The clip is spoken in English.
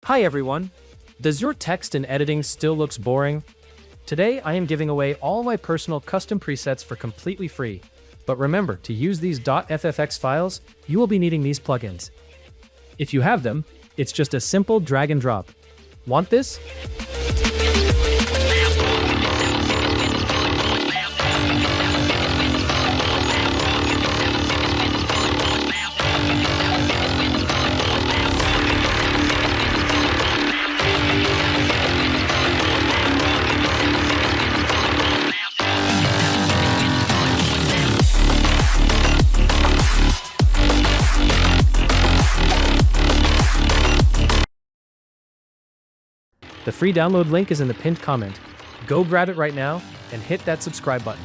Hi everyone! Does your text and editing still looks boring? Today I am giving away all my personal custom presets for completely free. But remember, to use these .ffx files, you will be needing these plugins. If you have them, it's just a simple drag and drop. Want this? The free download link is in the pinned comment. Go grab it right now and hit that subscribe button.